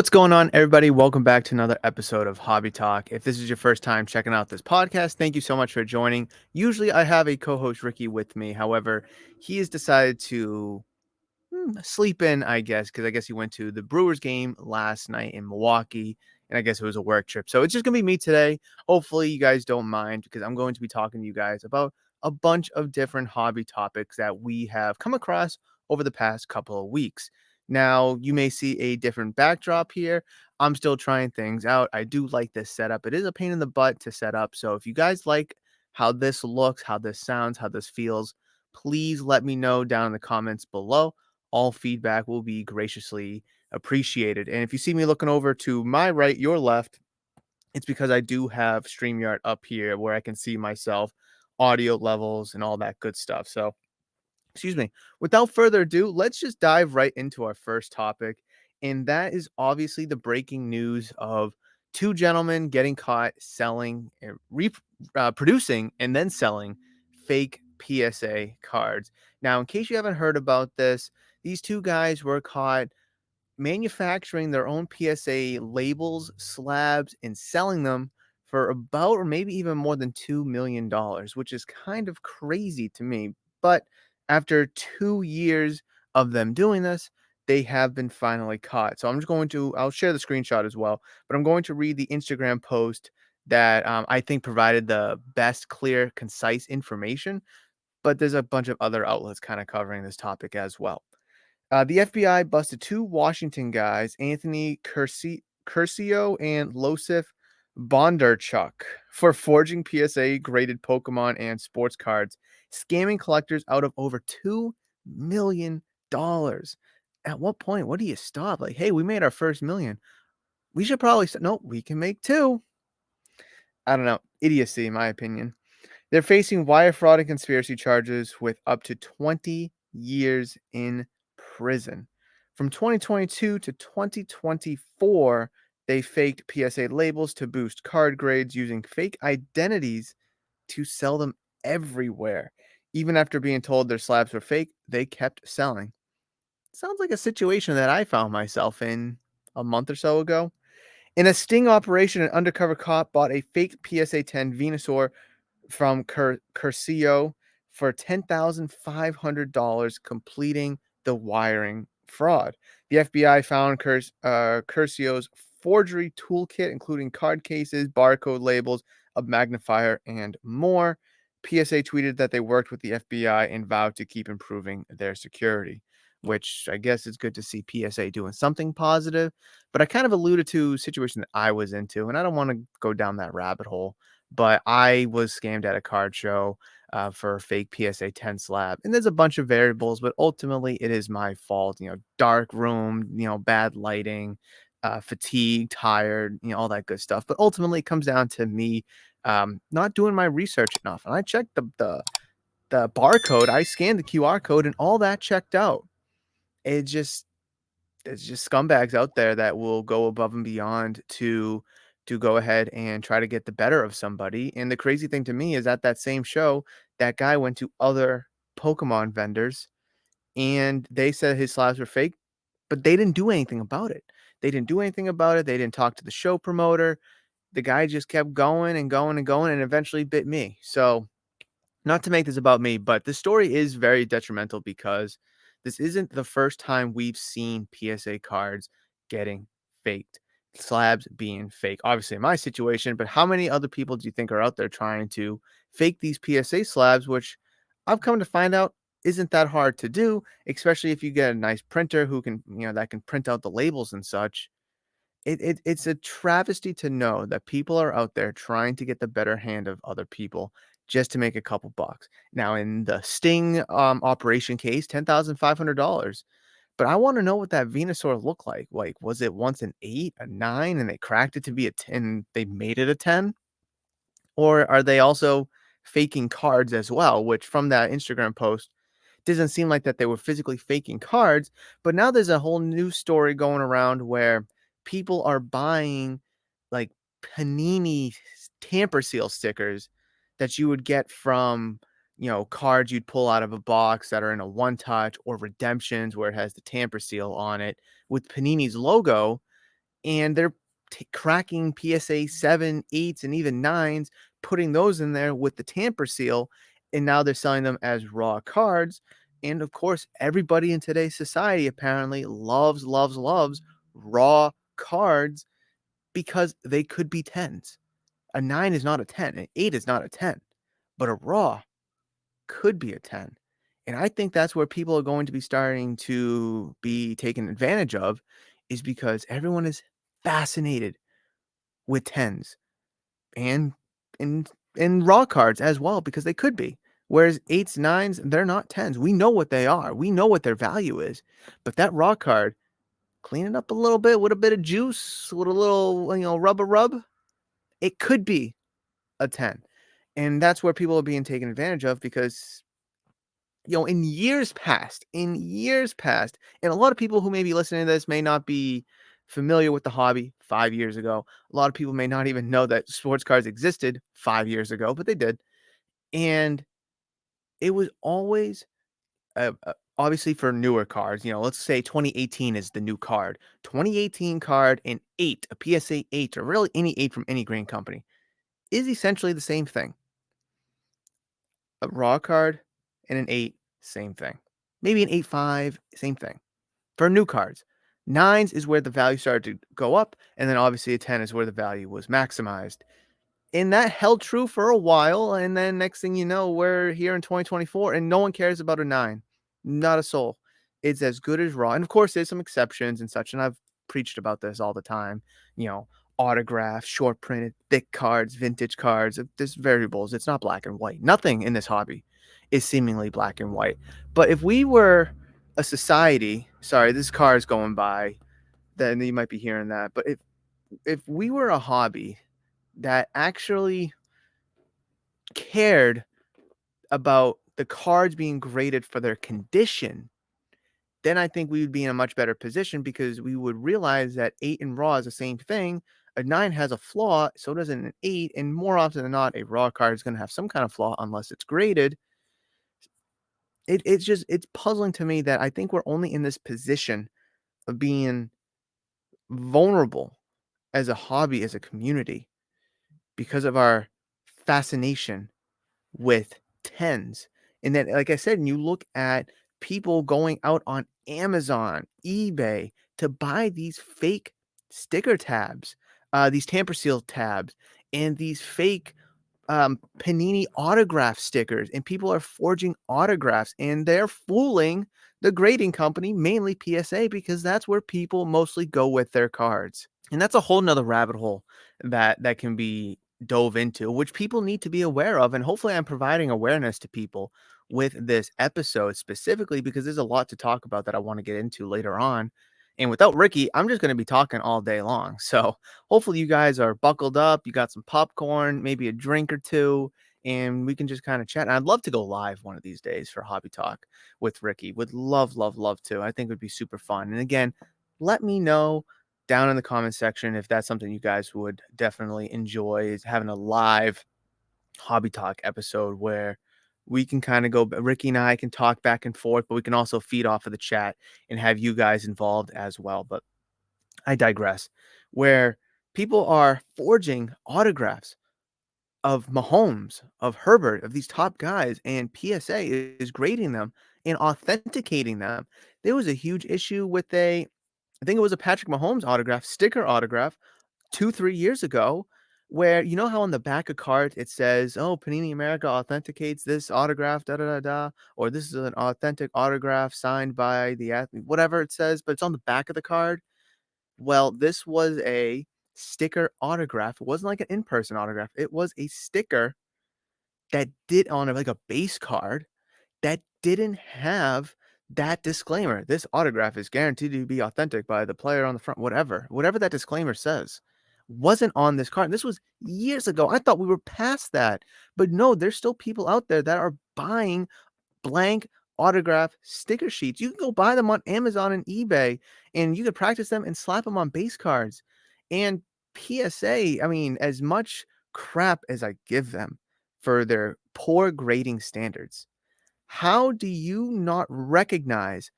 What's going on, everybody? Welcome back to another episode of Hobby Talk. If this is your first time checking out this podcast, thank you so much for joining. Usually, I have a co host, Ricky, with me. However, he has decided to sleep in, I guess, because I guess he went to the Brewers game last night in Milwaukee, and I guess it was a work trip. So it's just going to be me today. Hopefully, you guys don't mind because I'm going to be talking to you guys about a bunch of different hobby topics that we have come across over the past couple of weeks. Now, you may see a different backdrop here. I'm still trying things out. I do like this setup. It is a pain in the butt to set up. So if you guys like how this looks, how this sounds, how this feels, please let me know down in the comments below. All feedback will be graciously appreciated. And if you see me looking over to my right, your left, it's because I do have StreamYard up here where I can see myself, audio levels, and all that good stuff. So, excuse me, without further ado, let's just dive right into our first topic. And that is obviously the breaking news of two gentlemen getting caught selling, producing, and then selling fake PSA cards. Now, in case you haven't heard about this, these two guys were caught manufacturing their own PSA labels, slabs, and selling them for about or maybe even more than $2 million, which is kind of crazy to me. But after 2 years of them doing this, they have been finally caught. So I'll share the screenshot as well, but I'm going to read the Instagram post that I think provided the best, clear, concise information. But there's a bunch of other outlets kind of covering this topic as well. The FBI busted two Washington guys, Anthony Curcio and Losif Bondarchuk, for forging PSA graded Pokemon and sports cards, scamming collectors out of over $2 million. At what point? What do you stop? Like, hey, we made our first million. We should probably no, we can make two. I don't know. Idiocy, in my opinion. They're facing wire fraud and conspiracy charges with up to 20 years in prison. From 2022 to 2024, they faked PSA labels to boost card grades using fake identities to sell them everywhere. Even after being told their slabs were fake, they kept selling. Sounds like a situation that I found myself in a month or so ago. In a sting operation, an undercover cop bought a fake PSA 10 Venusaur from Curcio for $10,500, completing the wiring fraud. The FBI found Curcio's forgery toolkit, including card cases, barcode labels, a magnifier, and more. PSA tweeted that they worked with the FBI and vowed to keep improving their security, which I guess is good to see PSA doing something positive. But I kind of alluded to a situation that I was into, and I don't want to go down that rabbit hole. But I was scammed at a card show for a fake PSA 10 slab. And there's a bunch of variables, but ultimately it is my fault. Dark room, bad lighting, fatigue, tired, all that good stuff. But ultimately it comes down to me not doing my research enough. And I checked the barcode, I scanned the QR code, and all that checked out. It just There's just scumbags out there that will go above and beyond to go ahead and try to get the better of somebody. And the crazy thing to me is at that same show, that guy went to other Pokemon vendors and they said his slabs were fake, but they didn't do anything about it. They didn't do anything about it. They didn't talk to the show promoter. The guy just kept going and going and going and eventually bit me. So not to make this about me, but the story is very detrimental because this isn't the first time we've seen PSA cards getting faked, slabs being fake. Obviously, in my situation, but how many other people do you think are out there trying to fake these PSA slabs, which I've come to find out isn't that hard to do, especially if you get a nice printer who can, that can print out the labels and such. It's a travesty to know that people are out there trying to get the better hand of other people just to make a couple bucks. Now, in the Sting operation case, $10,500. But I want to know what that Venusaur looked like. Like, was it once an 8, a 9, and they cracked it to be a 10? They made it a 10? Or are they also faking cards as well? Which from that Instagram post doesn't seem like that they were physically faking cards, but now there's a whole new story going around where people are buying like Panini tamper seal stickers that you would get from, cards you'd pull out of a box that are in a one touch or redemptions where it has the tamper seal on it with Panini's logo. and they're cracking PSA 7, 8s, and even 9s, putting those in there with the tamper seal, and now they're selling them as raw cards. And of course, everybody in today's society apparently loves raw cards because they could be 10s. A 9 is not a 10, an 8 is not a 10, but a raw could be a 10. And I think that's where people are going to be starting to be taken advantage of, is because everyone is fascinated with 10s and and and raw cards as well, because they could be. Whereas 8s, 9s, they're not 10s. We know what they are. We know what their value is. But that raw card, clean it up a little bit with a bit of juice, with a little, rub, it could be a 10. And that's where people are being taken advantage of because, in years past, and a lot of people who may be listening to this may not be familiar with the hobby 5 years ago. A lot of people may not even know that sports cards existed 5 years ago, but they did. And it was always, obviously for newer cards, let's say 2018 is the new card. 2018 card, an 8, a PSA 8, or really any 8 from any grain company, is essentially the same thing. A raw card and an 8, same thing. Maybe an 8.5, same thing. For new cards, 9s is where the value started to go up, and then obviously a 10 is where the value was maximized. And that held true for a while, and then next thing you know, we're here in 2024, and no one cares about a 9. Not a soul. It's as good as raw, and of course, there's some exceptions and such, and I've preached about this all the time, you know, autographed, short printed, thick cards, vintage cards, there's variables, it's not black and white. Nothing in this hobby is seemingly black and white. But if we were a society, sorry, this car is going by, then you might be hearing that, but if we were a hobby that actually cared about the cards being graded for their condition, then I think we would be in a much better position because we would realize that 8 and raw is the same thing. A 9 has a flaw, so does an 8, and more often than not, a raw card is going to have some kind of flaw unless it's graded. It's puzzling to me that I think we're only in this position of being vulnerable as a hobby, as a community, because of our fascination with 10s. And then, like I said, and you look at people going out on Amazon, eBay to buy these fake sticker tabs, these tamper seal tabs, and these fake Panini autograph stickers. And people are forging autographs and they're fooling the grading company, mainly PSA, because that's where people mostly go with their cards. And that's a whole nother rabbit hole that can be dove into, which people need to be aware of. And hopefully I'm providing awareness to people with this episode specifically because there's a lot to talk about that I want to get into later on. And without Ricky, I'm just going to be talking all day long. So hopefully you guys are buckled up. You got some popcorn, maybe a drink or two, and we can just kind of chat. And I'd love to go live one of these days for Hobby Talk with Ricky. Would love to. I think it would be super fun. And again, let me know down in the comment section if that's something you guys would definitely enjoy, is having a live Hobby Talk episode where we can kind of go, Ricky and I can talk back and forth, but we can also feed off of the chat and have you guys involved as well. But I digress. Where people are forging autographs of Mahomes, of Herbert, of these top guys, and PSA is grading them and authenticating them. There was a huge issue with I think it was a Patrick Mahomes autograph, sticker autograph, 2, 3 years ago, where you know how on the back of cards it says, "Oh, Panini America authenticates this autograph, da da da da," or "This is an authentic autograph signed by the athlete," whatever it says, but it's on the back of the card. Well, this was a sticker autograph. It wasn't like an in-person autograph. It was a sticker that did on like a base card that didn't have that disclaimer. This autograph is guaranteed to be authentic by the player on the front, whatever that disclaimer says, wasn't on this card. This was years ago. I thought we were past that, but no, there's still people out there that are buying blank autograph sticker sheets. You can go buy them on Amazon and eBay, and you can practice them and slap them on base cards. And PSA, I mean, as much crap as I give them for their poor grading standards, how do you not recognize,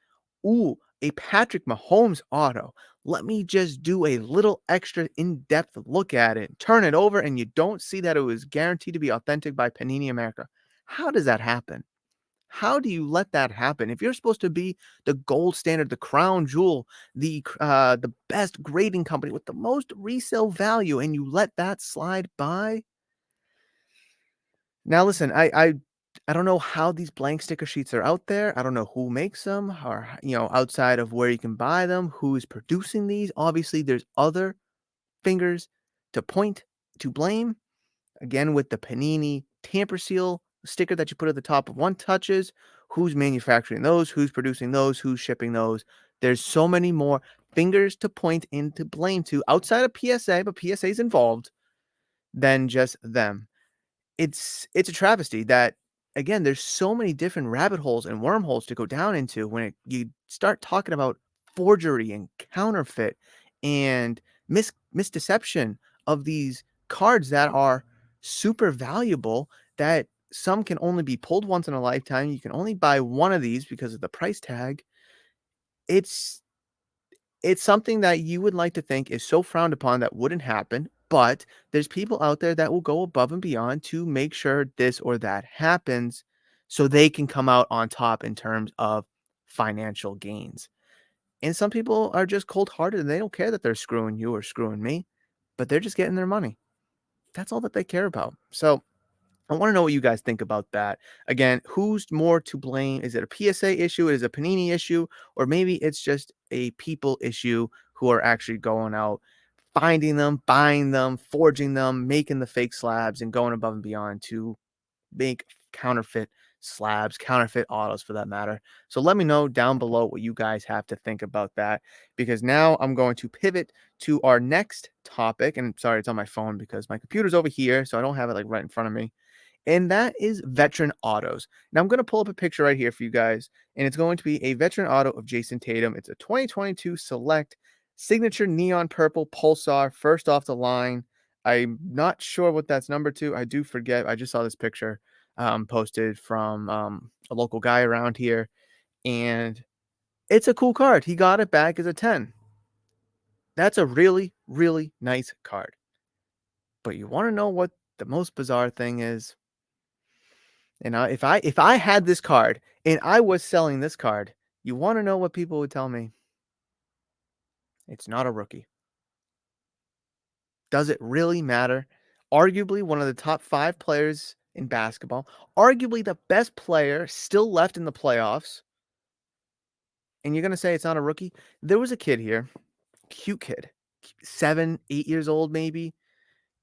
ooh, a Patrick Mahomes auto. Let me just do a little extra in-depth look at it, turn it over, and you don't see that it was guaranteed to be authentic by Panini America. How does that happen? How do you let that happen? If you're supposed to be the gold standard, the crown jewel, the best grading company with the most resale value, and you let that slide by? Now listen, I don't know how these blank sticker sheets are out there. I don't know who makes them or, outside of where you can buy them, who is producing these. Obviously, there's other fingers to point to blame. Again, with the Panini tamper seal sticker that you put at the top of one touches, who's manufacturing those, who's producing those, who's shipping those. There's so many more fingers to point and to blame to outside of PSA, but PSA is involved than just them. It's a travesty that, again, there's so many different rabbit holes and wormholes to go down into when you start talking about forgery and counterfeit and misdeception of these cards that are super valuable, that some can only be pulled once in a lifetime. You can only buy one of these because of the price tag. It's it's something that you would like to think is so frowned upon that wouldn't happen, but there's people out there that will go above and beyond to make sure this or that happens so they can come out on top in terms of financial gains. And some people are just cold-hearted and they don't care that they're screwing you or screwing me, but they're just getting their money. That's all that they care about. So I want to know what you guys think about that. Again, who's more to blame? Is it a PSA issue? Is it a Panini issue? Or maybe it's just a people issue who are actually going out, finding them, buying them, forging them, making the fake slabs, and going above and beyond to make counterfeit slabs, counterfeit autos for that matter. So let me know down below what you guys have to think about that, because now I'm going to pivot to our next topic. And sorry, it's on my phone because my computer's over here, so I don't have it like right in front of me, and that is veteran autos. Now I'm going to pull up a picture right here for you guys, and it's going to be a veteran auto of Jason Tatum. It's a 2022 Select Signature Neon Purple Pulsar, first off the line. I'm not sure what that's number to. I do forget. I just saw this picture posted from a local guy around here, and it's a cool card. He got it back as a 10. That's a really, really nice card. But you want to know what the most bizarre thing is? If I had this card and I was selling this card, you wanna know what people would tell me? It's not a rookie. Does it really matter? Arguably one of the top 5 players in basketball, arguably the best player still left in the playoffs, and you're gonna say it's not a rookie? There was a kid here, cute kid, 7, 8 years old maybe,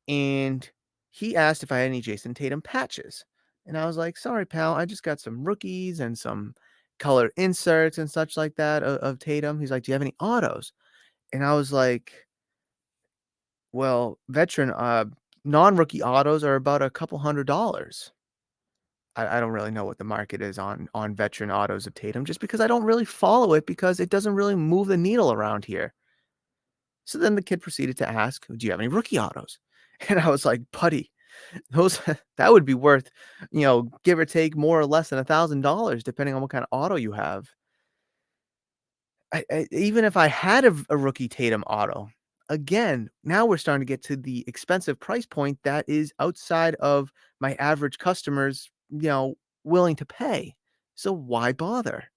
and he asked if I had any Jason Tatum patches. And I was like, "Sorry, pal, I just got some rookies and some color inserts and such like that of Tatum." He's like, "Do you have any autos?" And I was like, "Well, veteran non-rookie autos are about a couple $100." I don't really know what the market is on veteran autos of Tatum, just because I don't really follow it because it doesn't really move the needle around here. So then the kid proceeded to ask, "Do you have any rookie autos?" And I was like, "Buddy, those that would be worth, give or take more or less than $1,000 depending on what kind of auto you have." Even if I had a rookie Tatum auto, again, now we're starting to get to the expensive price point that is outside of my average customers, willing to pay. So why bother?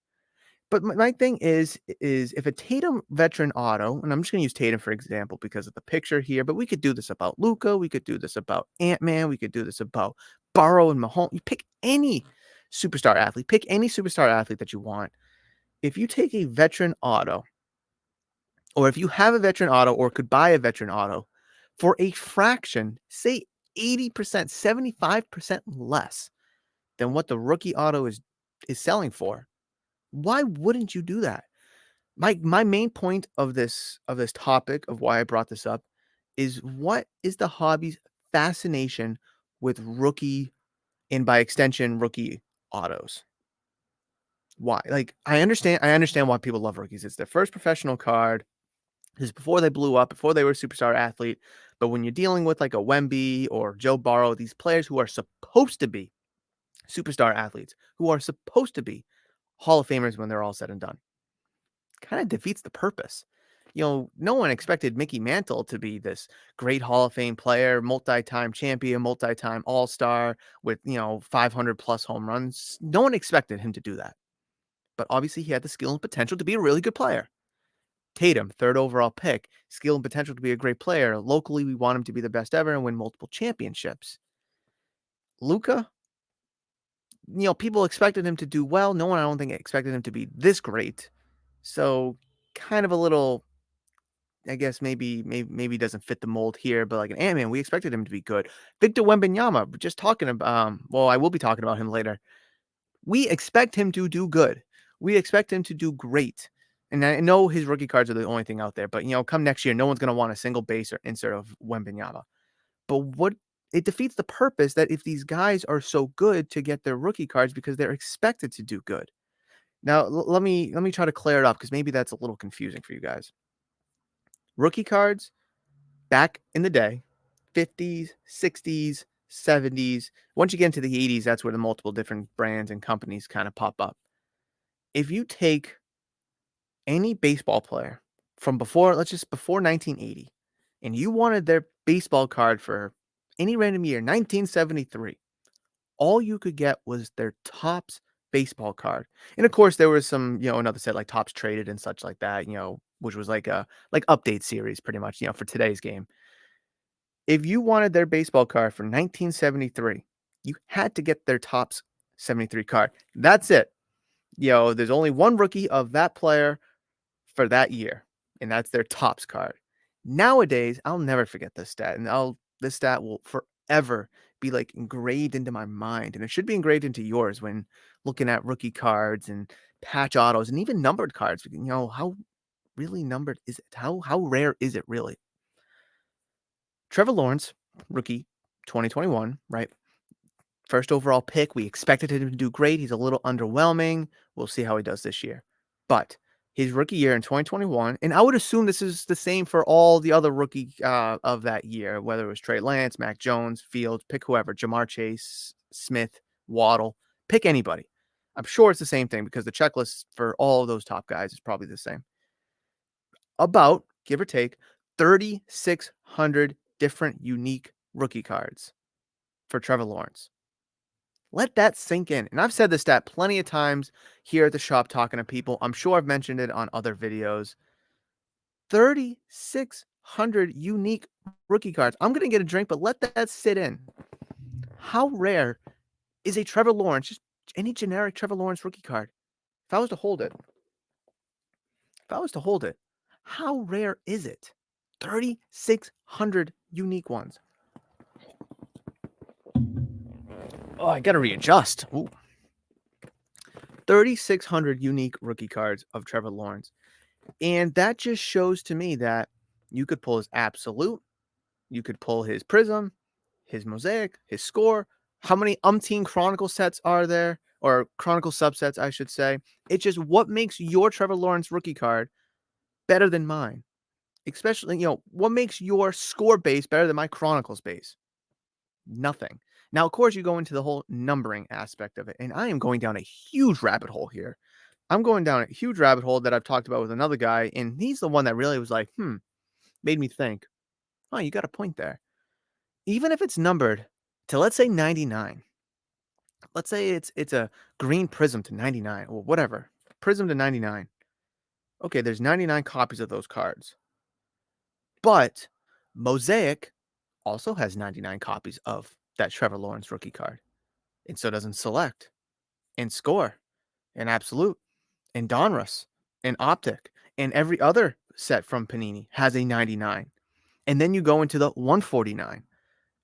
But my thing is if a Tatum veteran auto, and I'm just gonna use Tatum for example because of the picture here, but we could do this about Luka, we could do this about Ant-Man, we could do this about Burrow and Mahomes. You pick any pick any superstar athlete that you want. If you take a veteran auto, or if you have a veteran auto or could buy a veteran auto for a fraction, say 80%, 75% less than what the rookie auto is selling for, why wouldn't you do that? My main point of this topic of why I brought this up is, what is the hobby's fascination with rookie, and by extension rookie autos? Why? Like, I understand why people love rookies. It's their first professional card. This is before they blew up, before they were a superstar athlete. But when you're dealing with like a Wemby or Joe Burrow, these players who are supposed to be superstar athletes, who are supposed to be Hall of Famers when they're all said and done, kind of defeats the purpose. No one expected Mickey Mantle to be this great Hall of Fame player, multi-time champion, multi-time All-Star with, 500 plus home runs. No one expected him to do that. But obviously he had the skill and potential to be a really good player. Tatum, third overall pick, skill and potential to be a great player. Locally, we want him to be the best ever and win multiple championships. Luka, people expected him to do well. No one, I don't think, expected him to be this great. So kind of a little, I guess maybe doesn't fit the mold here, but like an Ant-Man, we expected him to be good. Victor Wembanyama, just talking about, well, I will be talking about him later. We expect him to do good. We expect him to do great. And I know his rookie cards are the only thing out there, but come next year, no one's going to want a single base or insert of Wembanyama. But what it defeats the purpose that if these guys are so good to get their rookie cards because they're expected to do good. Now, let me try to clear it up because maybe that's a little confusing for you guys. Rookie cards back in the day, 50s, 60s, 70s. Once you get into the 80s, that's where the multiple different brands and companies kind of pop up. If you take any baseball player from before, let's just before 1980, and you wanted their baseball card for any random year, 1973, all you could get was their Topps baseball card. And of course, there was some, another set like Topps Traded and such like that, which was like a update series pretty much, for today's game. If you wanted their baseball card for 1973, you had to get their Topps 73 card. That's it. There's only one rookie of that player for that year, and that's their Topps card. Nowadays, I'll never forget this stat, and this stat will forever be like engraved into my mind, and it should be engraved into yours when looking at rookie cards and patch autos and even numbered cards. How really numbered is it? How rare is it really? Trevor Lawrence, rookie, 2021, right? First overall pick. We expected him to do great. He's a little underwhelming. We'll see how he does this year. But his rookie year in 2021, and I would assume this is the same for all the other rookie of that year, whether it was Trey Lance, Mac Jones, Fields, pick whoever, Jamar Chase, Smith, Waddle, pick anybody. I'm sure it's the same thing because the checklist for all of those top guys is probably the same. About, give or take, 3,600 different unique rookie cards for Trevor Lawrence. Let that sink in. And I've said this stat plenty of times here at the shop talking to people. I'm sure I've mentioned it on other videos. 3,600 unique rookie cards. I'm going to get a drink, but let that sit in. How rare is a Trevor Lawrence, just any generic Trevor Lawrence rookie card? If I was to hold it, how rare is it? 3,600 unique ones. Oh, I got to readjust. Ooh. 3,600 unique rookie cards of Trevor Lawrence. And that just shows to me that you could pull his absolute, you could pull his prism, his mosaic, his score. How many umpteen chronicle sets are there? Or chronicle subsets, I should say. It's just what makes your Trevor Lawrence rookie card better than mine. Especially, what makes your score base better than my chronicles base? Nothing. Now, of course, you go into the whole numbering aspect of it, and I am going down a huge rabbit hole here. I'm going down a huge rabbit hole that I've talked about with another guy, and he's the one that really was like, made me think, oh, you got a point there. Even if it's numbered to, let's say, 99. Let's say it's a green prism to 99 or whatever. Prism to 99. Okay, there's 99 copies of those cards. But Mosaic also has 99 copies of that Trevor Lawrence rookie card. And so doesn't Select and Score and Absolute and Donruss and Optic and every other set from Panini has a 99. And then you go into the 149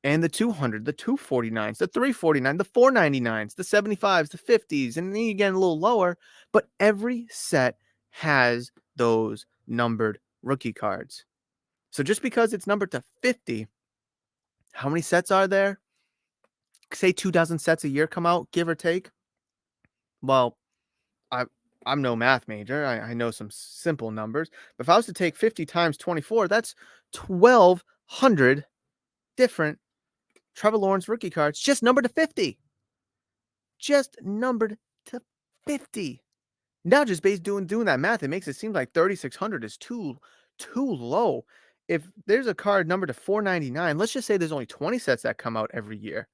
and the 200, the 249s, the 349, the 499s, the 75s, the 50s, and then you get a little lower. But every set has those numbered rookie cards. So just because it's numbered to 50, how many sets are there? Say 2,000 sets a year come out, give or take. Well, I'm no math major. I know some simple numbers. But if I was to take 50 times 24, that's 1,200 different Trevor Lawrence rookie cards just numbered to 50. Just numbered to 50. Now just based doing that math, it makes it seem like 3,600 is too low. If there's a card numbered to 499, let's just say there's only 20 sets that come out every year.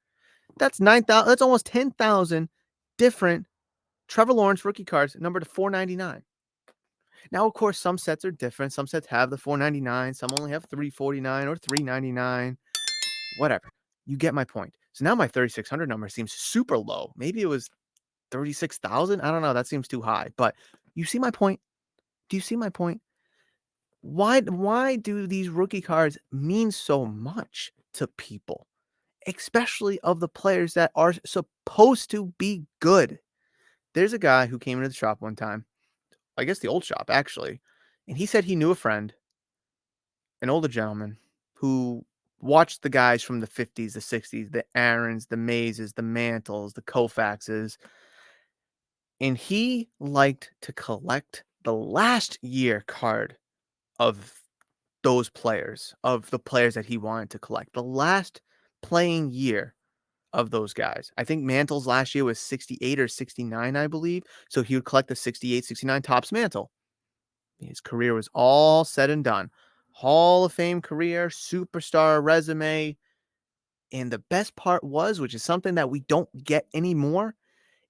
That's 9,000. That's almost 10,000 different Trevor Lawrence rookie cards numbered to 499. Now, of course, some sets are different. Some sets have the 499. Some only have 349 or 399. Whatever. You get my point. So now my 3,600 number seems super low. Maybe it was 36,000. I don't know. That seems too high. But you see my point? Do you see my point? Why do these rookie cards mean so much to people, especially of the players that are supposed to be good? There's a guy who came into the shop one time, I guess the old shop actually, and he said he knew a friend, an older gentleman, who watched the guys from the 50s, the 60s, the Aarons, the Mazes, the Mantles, the Koufaxes, and he liked to collect the last year card of those players, of the players that he wanted to collect. The last playing year of those guys. I think Mantle's last year was 68 or 69, I believe. So he would collect the 68, 69 Topps Mantle. His career was all said and done. Hall of Fame career, superstar resume. And the best part was, which is something that we don't get anymore,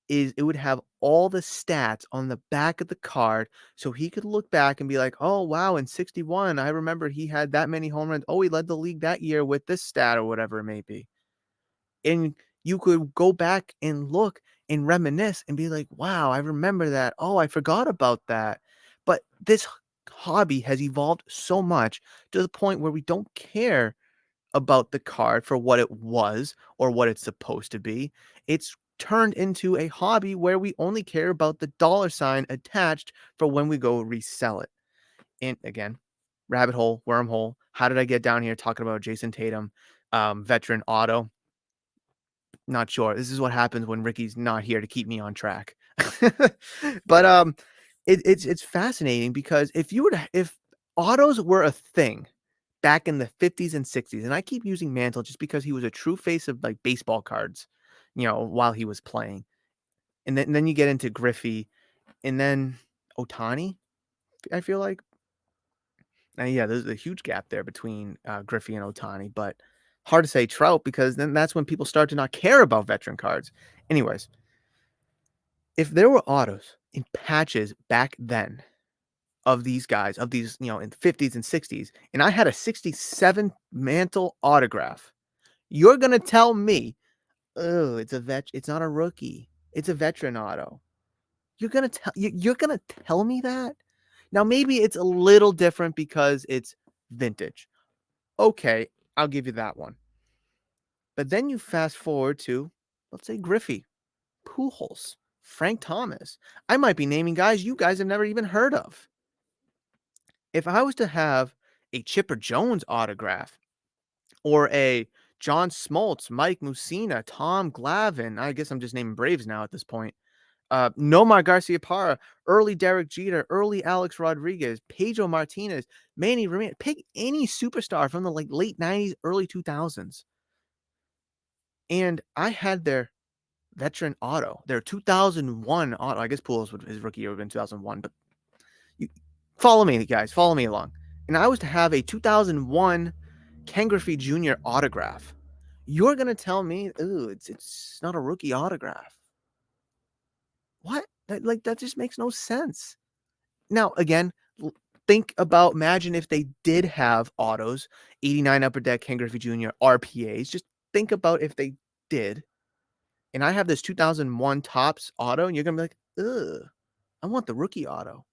is it would have all the stats on the back of the card, so he could look back and be like, "Oh, wow, in 61, I remember he had that many home runs. Oh, he led the league that year with this stat," or whatever it may be. And you could go back and look and reminisce and be like, "Wow, I remember that. Oh, I forgot about that." But this hobby has evolved so much to the point where we don't care about the card for what it was or what it's supposed to be. It's turned into a hobby where we only care about the dollar sign attached for when we go resell it. And again, rabbit hole, wormhole. How did I get down here talking about Jason Tatum, veteran auto? Not sure. This is what happens when Ricky's not here to keep me on track. But it's fascinating because if autos were a thing back in the 50s and 60s, and I keep using Mantle just because he was a true face of like baseball cards, while he was playing. And then you get into Griffey and then Otani, I feel like. Yeah, there's a huge gap there between Griffey and Otani, but hard to say Trout because then that's when people start to not care about veteran cards. Anyways, if there were autos in patches back then of these guys, of these, in the 50s and 60s, and I had a 67 Mantle autograph, you're gonna tell me, oh, it's not a rookie, it's a veteran auto. You're gonna tell me that? Now maybe it's a little different because it's vintage. Okay, I'll give you that one. But then you fast forward to, let's say, Griffey, Pujols, Frank Thomas. I might be naming guys you guys have never even heard of. If I was to have a Chipper Jones autograph or a John Smoltz, Mike Mussina, Tom Glavine, I guess I'm just naming Braves now at this point. Nomar Garciaparra, early Derek Jeter, early Alex Rodriguez, Pedro Martinez, Manny Ramirez. Pick any superstar from the late 90s, early 2000s. And I had their veteran auto, their 2001 auto. I guess his rookie year would have been 2001, but you follow me, guys. Follow me along. And I was to have a 2001 Ken Griffey Jr. autograph. You're gonna tell me, ooh, it's not a rookie autograph. What? That just makes no sense. Now, again, imagine if they did have autos, 89 Upper Deck, Ken Griffey Jr., RPAs. Just think about if they did. And I have this 2001 Topps auto, and you're going to be like, ugh, I want the rookie auto.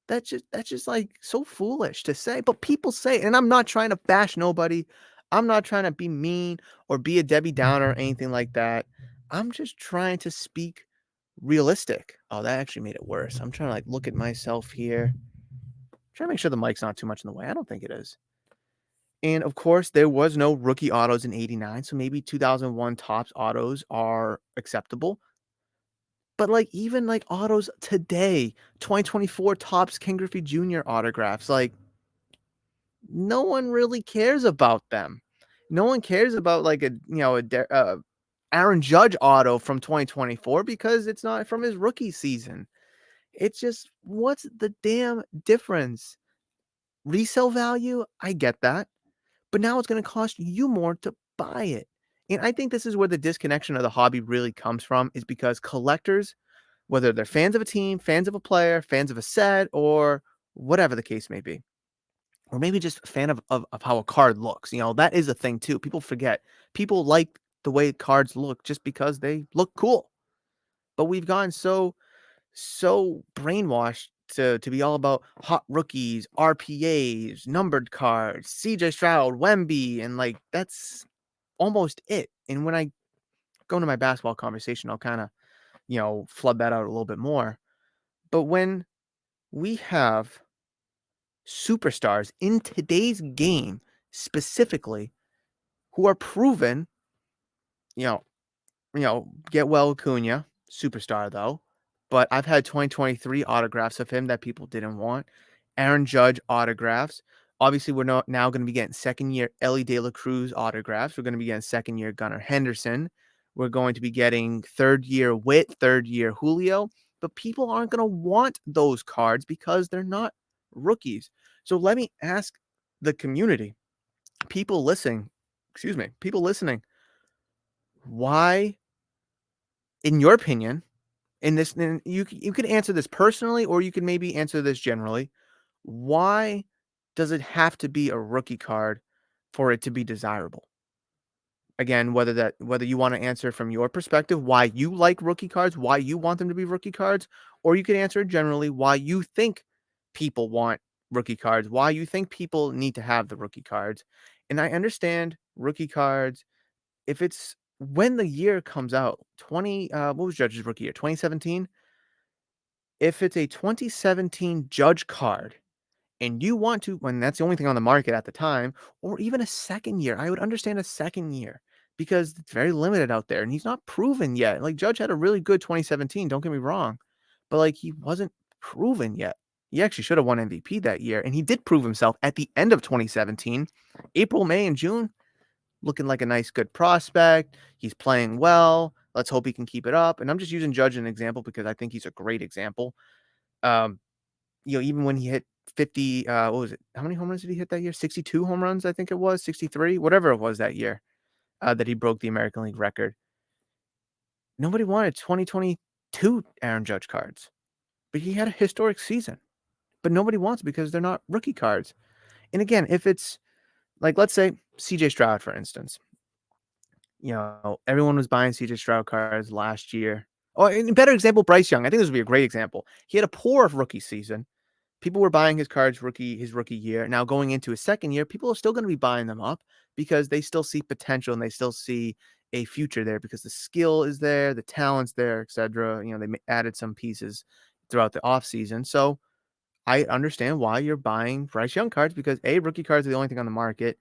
That's just like so foolish to say, but people say it, and I'm not trying to bash nobody. I'm not trying to be mean or be a Debbie Downer or anything like that. I'm just trying to speak realistic. Oh, that actually made it worse. I'm trying to look at myself here. Trying to make sure the mic's not too much in the way. I don't think it is. And of course, there was no rookie autos in 89, so maybe 2001 Topps autos are acceptable. But even autos today, 2024 Topps Ken Griffey Jr. autographs, no one really cares about them. No one cares about Aaron Judge auto from 2024 because it's not from his rookie season. It's just, what's the damn difference? Resale value, I get that, but now it's gonna cost you more to buy it. And I think this is where the disconnection of the hobby really comes from, is because collectors, whether they're fans of a team, fans of a player, fans of a set, or whatever the case may be, or maybe just a fan of how a card looks. That is a thing too. People forget. People like the way cards look just because they look cool. But we've gotten so brainwashed to be all about hot rookies, RPAs, numbered cards, CJ Stroud, Wemby, and like that's almost it. And when I go into my basketball conversation, I'll kind of, flood that out a little bit more. But when we have superstars in today's game specifically who are proven, you know, get well Acuna, superstar though. But I've had 2023 autographs of him that people didn't want. Aaron Judge autographs. Obviously, we're now going to be getting second year Ellie De La Cruz autographs. We're going to be getting second year Gunnar Henderson. We're going to be getting third year Witt, third year Julio. But people aren't going to want those cards because they're not rookies. So let me ask the community, people listening, people listening, why, in your opinion, and you can answer this personally, or you can maybe answer this generally. Why does it have to be a rookie card for it to be desirable? Again, whether you want to answer from your perspective, why you like rookie cards, why you want them to be rookie cards, or you can answer generally why you think people want rookie cards, why you think people need to have the rookie cards. And I understand rookie cards, if it's when the year comes out, what was Judge's rookie year? 2017? If it's a 2017 Judge card and you want to, when that's the only thing on the market at the time, or even a second year, I would understand a second year because it's very limited out there and he's not proven yet. Like Judge had a really good 2017, don't get me wrong, but like he wasn't proven yet. He actually should have won MVP that year, and he did prove himself at the end of 2017. April, May, and June, looking like a nice, good prospect. He's playing well. Let's hope he can keep it up. And I'm just using Judge as an example because I think he's a great example. Um, even when he hit 50, what was it? How many home runs did he hit that year? 62 home runs, I think it was, 63, whatever it was that year, that he broke the American League record. Nobody wanted 2022 Aaron Judge cards, but he had a historic season. But nobody wants because they're not rookie cards. And again, if it's like, let's say CJ Stroud, for instance, everyone was buying CJ Stroud cards last year. Oh, and a better example, Bryce Young. I think this would be a great example. He had a poor rookie season. People were buying his cards his rookie year. Now going into his second year, people are still going to be buying them up because they still see potential and they still see a future there because the skill is there, the talent's there, etc. They added some pieces throughout the offseason. So I understand why you're buying Bryce Young cards because rookie cards are the only thing on the market,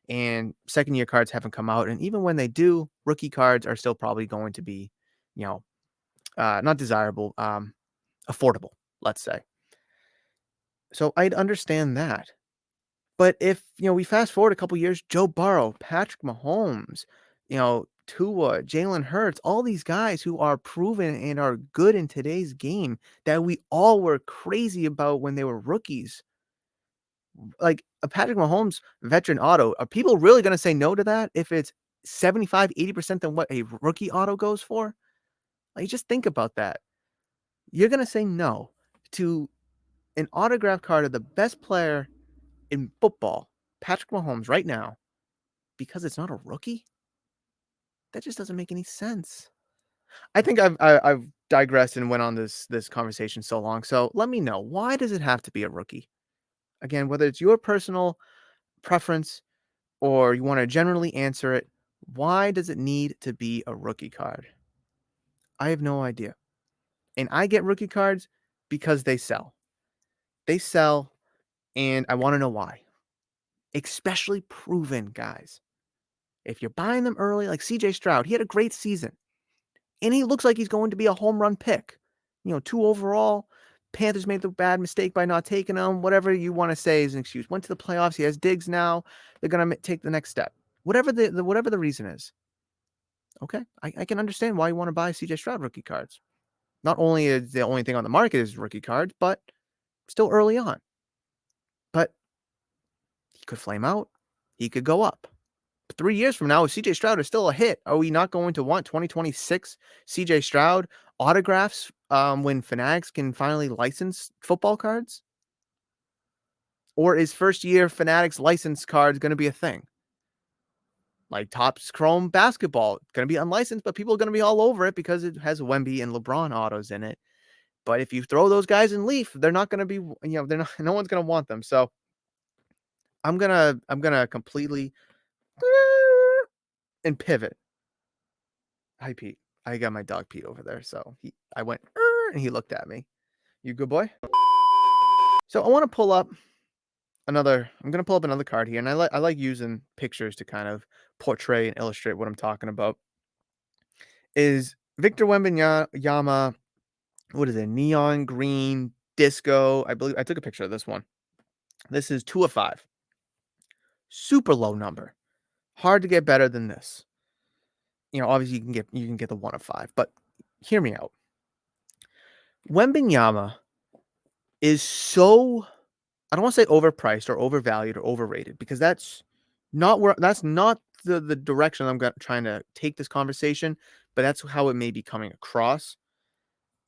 and second year cards haven't come out. And even when they do, rookie cards are still probably going to be, not desirable, affordable, let's say. So I'd understand that. But if, we fast forward a couple years, Joe Burrow, Patrick Mahomes, Tua, Jalen Hurts, all these guys who are proven and are good in today's game that we all were crazy about when they were rookies. Like a Patrick Mahomes veteran auto, are people really going to say no to that if it's 75, 80% than what a rookie auto goes for? Like, just think about that. You're going to say no to an autograph card of the best player in football, Patrick Mahomes, right now, because it's not a rookie? That just doesn't make any sense. I think I've digressed and went on this conversation so long. So let me know, why does it have to be a rookie? Again, whether it's your personal preference or you want to generally answer it, why does it need to be a rookie card? I have no idea. And I get rookie cards because they sell. They sell, and I want to know why. Especially proven guys. If you're buying them early, like CJ Stroud, he had a great season. And he looks like he's going to be a home run pick. 2 overall. Panthers made the bad mistake by not taking him. Whatever you want to say is an excuse. Went to the playoffs. He has Diggs now. They're going to take the next step. Whatever the reason is. Okay, I can understand why you want to buy CJ Stroud rookie cards. Not only is the only thing on the market is rookie cards, but still early on. But he could flame out. He could go up. 3 years from now, if CJ Stroud is still a hit, are we not going to want 2026 CJ Stroud autographs when Fanatics can finally license football cards? Or is first year Fanatics license cards going to be a thing? Like Topps Chrome basketball, going to be unlicensed, but people are going to be all over it because it has Wemby and LeBron autos in it. But if you throw those guys in Leaf, they're not going to be, they're not, no one's going to want them. So I'm gonna completely and pivot. Hi, Pete. I got my dog Pete over there. So I went and he looked at me. You good boy? So I want to pull up I'm going to pull up another card here. And I like using pictures to kind of portray and illustrate what I'm talking about. Is Victor Wembanyama, what is it? Neon green disco. I believe I took a picture of this one. This is 2 of 5. Super low number. Hard to get better than this. Obviously you can get the 1 of 5, but hear me out. Wembanyama is so, I don't want to say overpriced or overvalued or overrated, because that's not the direction I'm trying to take this conversation, but that's how it may be coming across.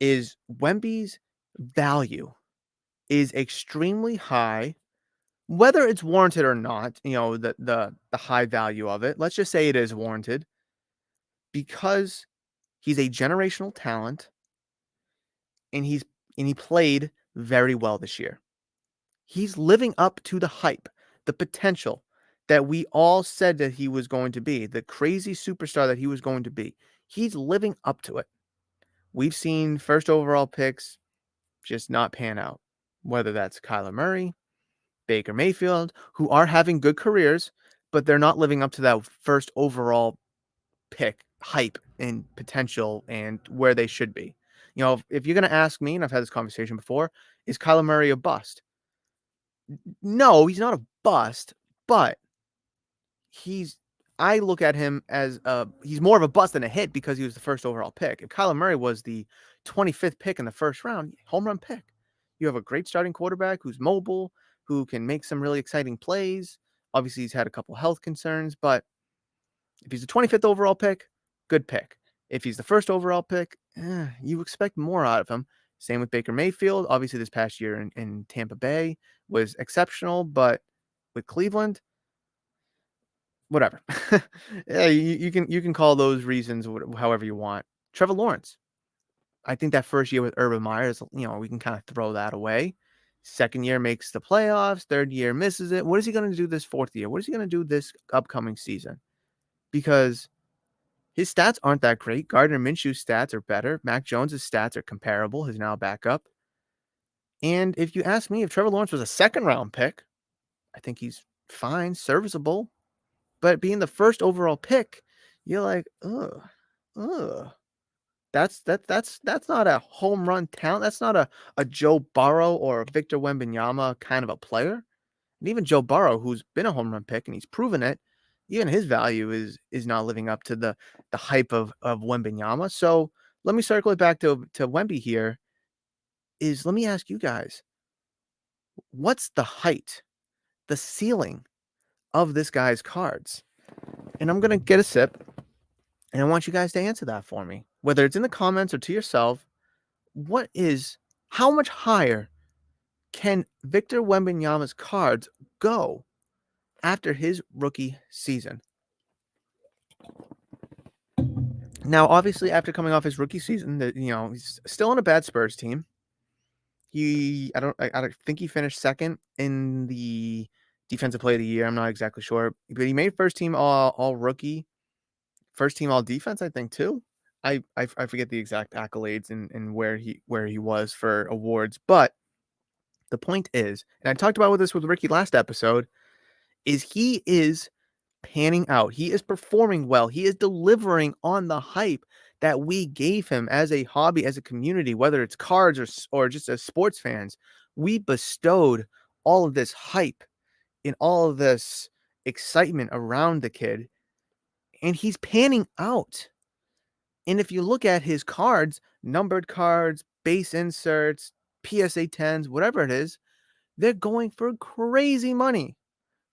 Is Wemby's value is extremely high, whether it's warranted or not. The high value of it. Let's just say it is warranted because he's a generational talent, and he played very well this year. He's living up to the hype, the potential that we all said that he was going to be, the crazy superstar that he was going to be. He's living up to it. We've seen first overall picks just not pan out, whether that's Kyler Murray, Baker Mayfield, who are having good careers, but they're not living up to that first overall pick hype and potential and where they should be. If you're going to ask me, and I've had this conversation before, is Kyler Murray a bust? No, he's not a bust, but I look at him as he's more of a bust than a hit because he was the first overall pick. If Kyler Murray was the 25th pick in the first round, home run pick. You have a great starting quarterback who's mobile, who can make some really exciting plays. Obviously, he's had a couple health concerns, but if he's the 25th overall pick, good pick. If he's the first overall pick, you expect more out of him. Same with Baker Mayfield. Obviously, this past year in Tampa Bay was exceptional, but with Cleveland, whatever. Yeah, you can call those reasons however you want. Trevor Lawrence. I think that first year with Urban Meyer, we can kind of throw that away. Second year makes the playoffs. Third year misses it. What is he going to do this fourth year? What is he going to do this upcoming season? Because his stats aren't that great. Gardner Minshew's stats are better. Mac Jones's stats are comparable. He's now backup. And if you ask me, if Trevor Lawrence was a second round pick, I think he's fine, serviceable. But being the first overall pick, you're like, ugh. That's not a home run talent. That's not a Joe Burrow or a Victor Wembanyama kind of a player. And even Joe Burrow, who's been a home run pick and he's proven it, even his value is not living up to the hype of Wembanyama. So let me circle it back to Wemby here. Let me ask you guys, what's the height, the ceiling of this guy's cards? And I'm gonna get a sip, and I want you guys to answer that for me, whether it's in the comments or to yourself. How much higher can Victor Wembanyama's cards go after his rookie season? Now, obviously, after coming off his rookie season, he's still on a bad Spurs team. I don't think he finished second in the defensive player of the year. I'm not exactly sure, but he made first team all rookie, first team all defense, I think too. I forget the exact accolades and where he was for awards, but the point is, and I talked about this with Ricky last episode, is he is panning out. He is performing well. He is delivering on the hype that we gave him as a hobby, as a community, whether it's cards or just as sports fans. We bestowed all of this hype and all of this excitement around the kid, and he's panning out. And if you look at his cards, numbered cards, base inserts, PSA 10s, whatever it is, they're going for crazy money,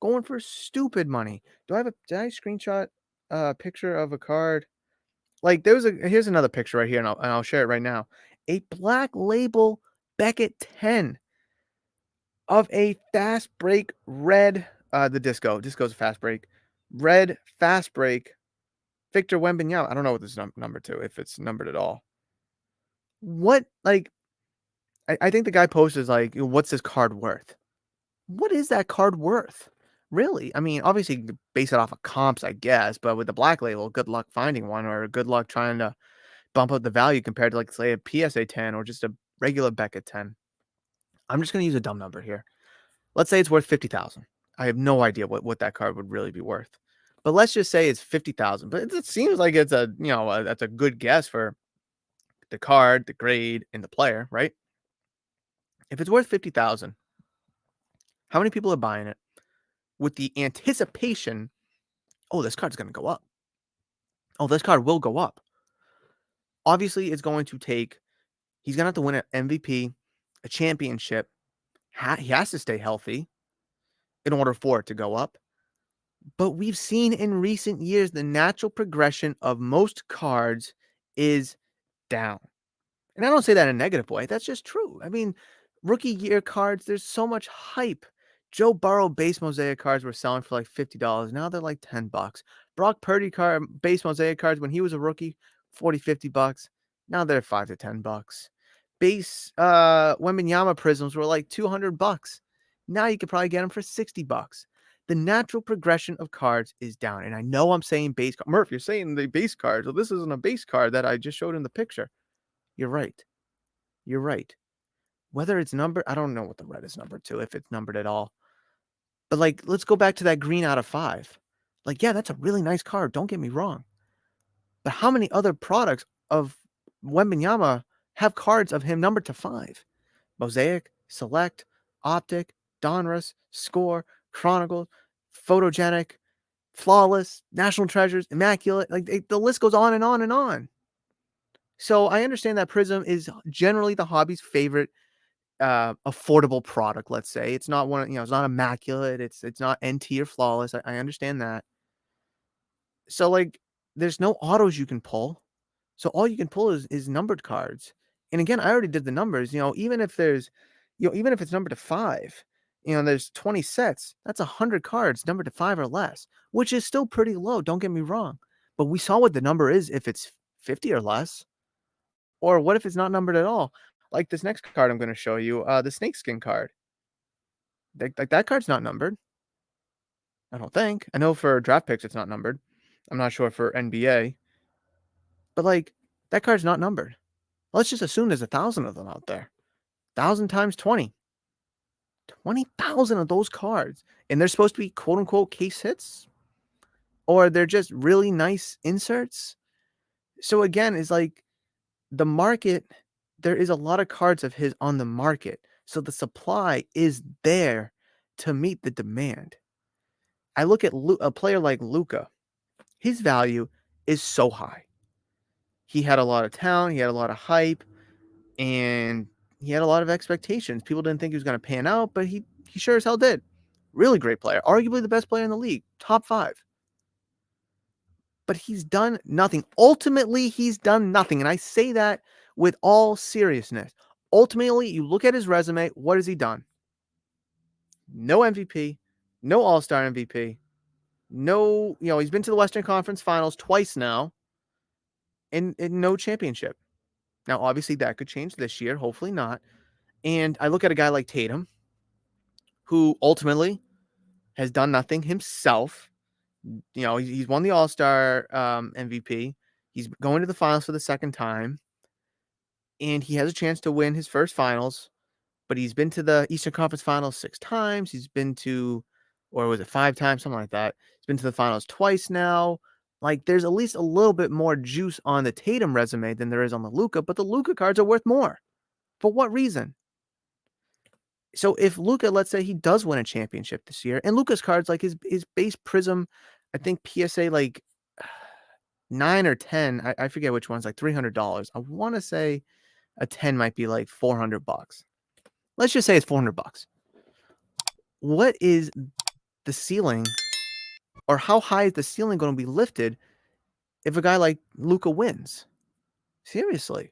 going for stupid money. Did I screenshot a picture of a card? Like here's another picture right here, and I'll share it right now. A black label Beckett 10 of a fast break red, the disco's a fast break, red fast break, Victor Wembanyama. I don't know what this number to, if it's numbered at all. What, like, I think the guy posted like, what's this card worth? What is that card worth? Really? I mean, obviously you could base it off of comps, I guess, but with the black label, good luck finding one, or good luck trying to bump up the value compared to, like, say, a PSA 10 or just a regular Beckett 10. I'm just gonna use a dumb number here. Let's say it's worth 50,000. I have no idea what that card would really be worth. But let's just say it's 50,000. But it seems like it's that's a good guess for the card, the grade, and the player, right? If it's worth 50,000, how many people are buying it with the anticipation, oh, this card's going to go up. Oh, this card will go up. Obviously, it's going to take, he's going to have to win an MVP, a championship. He has to stay healthy in order for it to go up. But we've seen in recent years the natural progression of most cards is down. And I don't say that in a negative way. That's just true. I mean, rookie year cards, there's so much hype. Joe Burrow base mosaic cards were selling for like $50. Now they're like $10. Brock Purdy base mosaic cards when he was a rookie, 40, $50. Now they're $5 to $10. Base Wembenyama prisms were like $200. Now you could probably get them for $60. The natural progression of cards is down. And I know I'm saying base card. Murph, you're saying the base cards. Well, this isn't a base card that I just showed in the picture. You're right. You're right. Whether it's numbered, I don't know what the red is numbered to, if it's numbered at all. But, like, let's go back to that green out of 5. Like, yeah, that's a really nice card. Don't get me wrong. But how many other products of Wembenyama have cards of him numbered to 5? Mosaic, Select, Optic, Donruss, Score, Chronicles, Photogenic, Flawless, National Treasures, Immaculate. Like, the list goes on and on and on. So I understand that Prism is generally the hobby's favorite affordable product, let's say. It's not it's not immaculate, it's not NT or flawless. I understand that. So, like, there's no autos you can pull. So all you can pull is numbered cards. And again, I already did the numbers, even if even if it's numbered to 5, there's 20 sets, that's 100 cards numbered to 5 or less, which is still pretty low, don't get me wrong. But we saw what the number is if it's 50 or less. Or what if it's not numbered at all? Like this next card I'm going to show you, the snakeskin card. Like that card's not numbered. I don't think. I know for draft picks it's not numbered. I'm not sure for NBA, but like that card's not numbered. Let's just assume there's 1,000 of them out there. 1,000 times 20. 20,000 of those cards, and they're supposed to be quote unquote case hits, or they're just really nice inserts. So again, it's like the market. There is a lot of cards of his on the market, so the supply is there to meet the demand. I look at a player like Luka. His value is so high. He had a lot of talent, he had a lot of hype, and he had a lot of expectations. People didn't think he was going to pan out, but he sure as hell did. Really great player, arguably the best player in the league, top 5. But he's done nothing. Ultimately, he's done nothing, and I say that with all seriousness. Ultimately, you look at his resume, what has he done? No MVP, no All-Star MVP, no, he's been to the Western Conference Finals twice now, and no championship. Now, obviously, that could change this year. Hopefully not. And I look at a guy like Tatum, who ultimately has done nothing himself. He's won the All-Star MVP. He's going to the finals for the second time. And he has a chance to win his first finals. But he's been to the Eastern Conference Finals 6 times. He's been to, or was it 5 times? Something like that. He's been to the finals twice now. Like, there's at least a little bit more juice on the Tatum resume than there is on the Luka, but the Luka cards are worth more. For what reason? So if Luka, let's say he does win a championship this year, and Luka's cards, like his base prism, I think PSA, like 9 or 10, I forget which one's like $300. I want to say a 10 might be like $400. Let's just say it's $400. What is the ceiling, or how high is the ceiling going to be lifted if a guy like Luka wins? Seriously.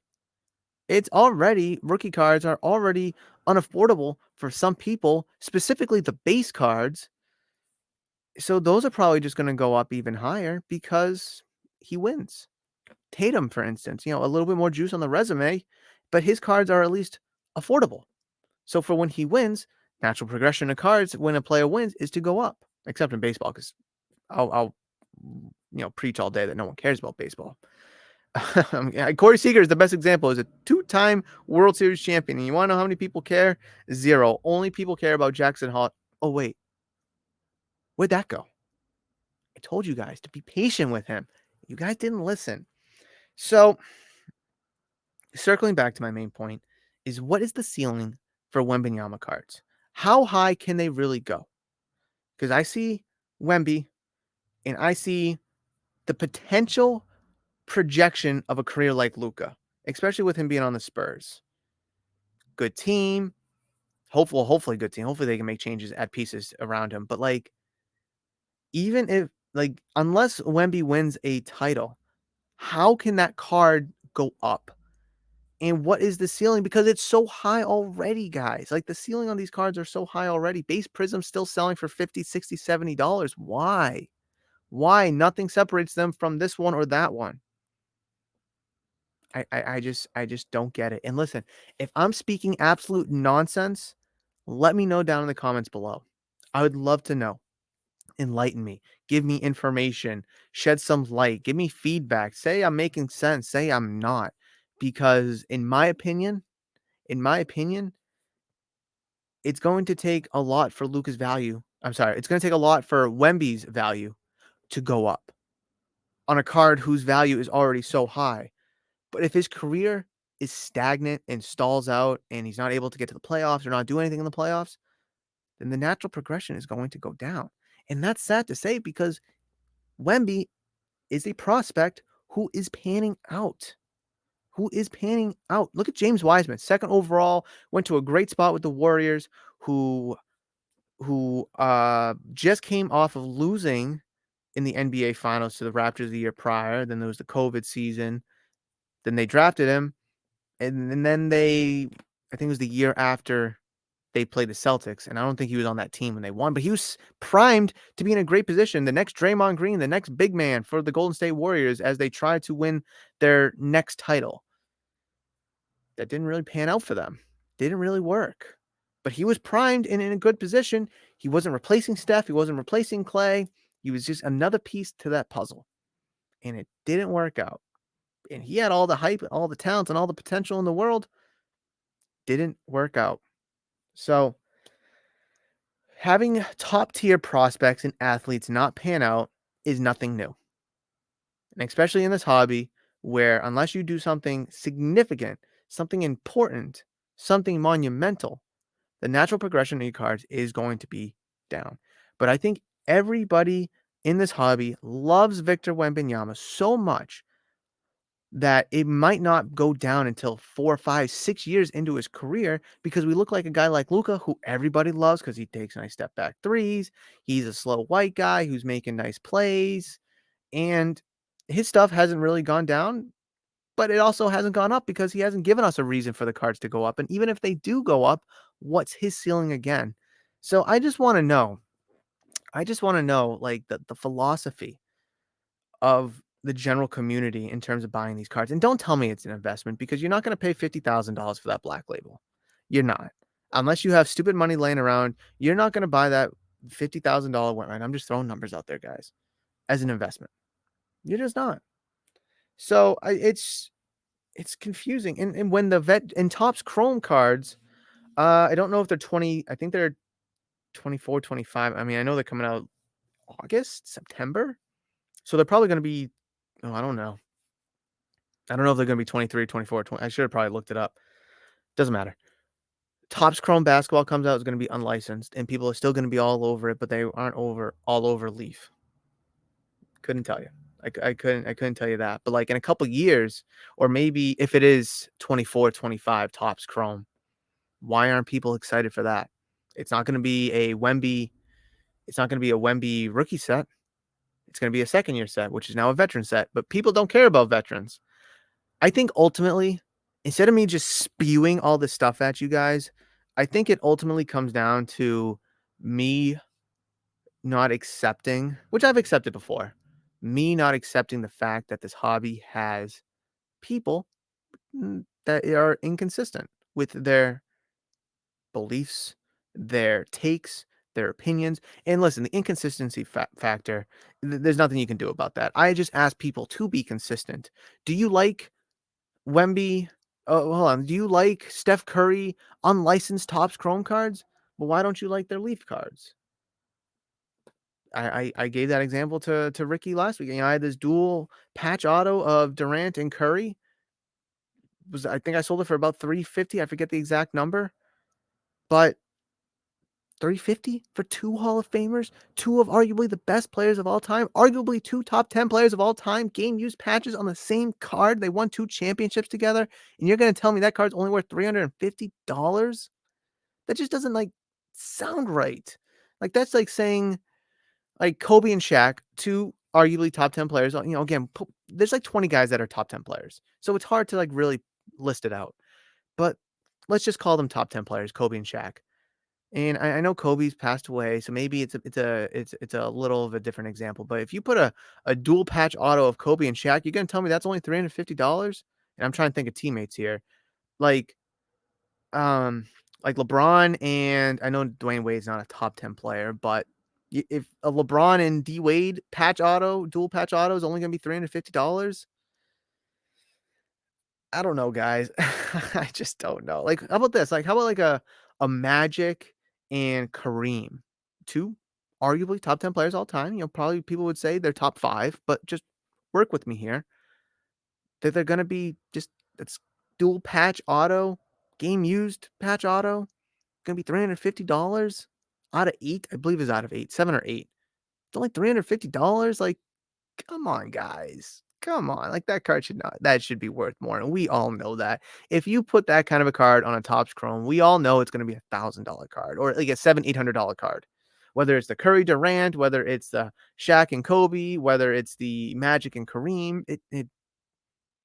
Rookie cards are already unaffordable for some people, specifically the base cards. So those are probably just going to go up even higher because he wins. Tatum, for instance, a little bit more juice on the resume, but his cards are at least affordable. So for when he wins, natural progression of cards when a player wins is to go up, except in baseball, because I'll preach all day that no one cares about baseball. Corey Seager is the best example. He's a 2-time World Series champion. And you want to know how many people care? 0. Only people care about Jackson Hall. Oh, wait. Where'd that go? I told you guys to be patient with him. You guys didn't listen. So, circling back to my main point is, what is the ceiling for Wembenyama cards? How high can they really go? Because I see Wemby and I see the potential projection of a career like Luka, especially with him being on the Spurs. Good team, hopefully good team. Hopefully they can make changes, add pieces around him. But even if unless Wemby wins a title, how can that card go up? And what is the ceiling? Because it's so high already, guys. The ceiling on these cards are so high already. Base Prism still selling for $50, $60, $70. Why? Why? Nothing separates them from this one or that one. I just don't get it. And listen, if I'm speaking absolute nonsense, let me know down in the comments below. I would love to know. Enlighten me. Give me information. Shed some light. Give me feedback. Say I'm making sense. Say I'm not. Because in my opinion, it's going to take a lot for Luka's value. I'm sorry. It's going to take a lot for Wemby's value to go up on a card whose value is already so high. But if his career is stagnant and stalls out and he's not able to get to the playoffs or not do anything in the playoffs, then the natural progression is going to go down. And that's sad to say because Wemby is a prospect who is panning out. Look at James Wiseman, 2nd overall, went to a great spot with the Warriors, who just came off of losing in the NBA Finals to the Raptors the year prior. Then there was the COVID season. Then they drafted him, and then I think it was the year after they played the Celtics, and I don't think he was on that team when they won, but he was primed to be in a great position. The next Draymond Green, the next big man for the Golden State Warriors as they try to win their next title. That didn't really pan out for them. Didn't really work. But he was primed and in a good position. He wasn't replacing Steph. He wasn't replacing Clay. He was just another piece to that puzzle. And it didn't work out. And he had all the hype, all the talent, and all the potential in the world. Didn't work out. So having top tier prospects and athletes not pan out is nothing new. And especially in this hobby where unless you do something significant, something important, something monumental, the natural progression of your cards is going to be down. But I think everybody in this hobby loves Victor Wembanyama so much that it might not go down until 4, 5, 6 years into his career because we look like a guy like Luka who everybody loves because he takes nice step back threes. He's a slow white guy who's making nice plays, and his stuff hasn't really gone down, but it also hasn't gone up because he hasn't given us a reason for the cards to go up. And even if they do go up, what's his ceiling again? So I just want to know. The philosophy of the general community in terms of buying these cards. And don't tell me it's an investment because you're not going to pay $50,000 for that black label. You're not. Unless you have stupid money laying around, you're not going to buy that $50,000 one. Right? I'm just throwing numbers out there, guys, as an investment. You're just not. So it's confusing. And when the vet and Topps Chrome cards, I don't know if they're 20. I think they're 24, 25. I mean, I know they're coming out August, September. So they're probably going to be, oh, I don't know. I don't know if they're going to be 23, 24, 20. I should have probably looked it up. Doesn't matter. Topps Chrome basketball comes out is going to be unlicensed, and people are still going to be all over it, but they aren't all over Leaf. Couldn't tell you. I couldn't tell you that. But like in a couple years, or maybe if it is 24, 25 tops chrome, why aren't people excited for that? It's not going to be a Wemby. It's not going to be a Wemby rookie set. It's going to be a second year set, which is now a veteran set. But people don't care about veterans. I think ultimately, instead of me just spewing all this stuff at you guys, I think it ultimately comes down to me not accepting, which I've accepted before, me not accepting the fact that this hobby has people that are inconsistent with their beliefs, their takes, their opinions. And listen, the inconsistency factor, there's nothing you can do about that. I just ask people to be consistent. Do you like Wemby? Oh, hold on. Do you like Steph Curry unlicensed Topps Chrome cards? Well, why don't you like their Leaf cards? I gave that example to Ricky last week. I had this dual patch auto of Durant and Curry. I think I sold it for about 350. I forget the exact number, but 350 for two Hall of Famers, two of arguably the best players of all time, arguably two top 10 players of all time, game used patches on the same card. They won two championships together, and you're going to tell me that card's only worth $350? That just doesn't sound right. That's like saying like Kobe and Shaq, two arguably top 10 players. Again, there's like 20 guys that are top 10 players. So it's hard to really list it out. But let's just call them top 10 players, Kobe and Shaq. And I know Kobe's passed away, so maybe it's a little of a different example. But if you put a dual patch auto of Kobe and Shaq, you're gonna tell me that's only $350? And I'm trying to think of teammates here. Like um like LeBron, and I know Dwayne Wade's not a top 10 player, but if a LeBron and D Wade patch auto, dual patch auto is only gonna be $350, I don't know, guys. I just don't know. How about this? How about a Magic and Kareem, two arguably top 10 players all time. Probably people would say they're top 5, but just work with me here. That they're gonna be just it's dual patch auto, game used patch auto, gonna be $350 out of 8. I believe is out of 8, 7 or 8. It's only $350. Come on, guys. Come on. That card should be worth more. And we all know that. If you put that kind of a card on a Topps Chrome, we all know it's going to be $1,000 card, or like a $700-$800 card. Whether it's the Curry Durant, whether it's the Shaq and Kobe, whether it's the Magic and Kareem,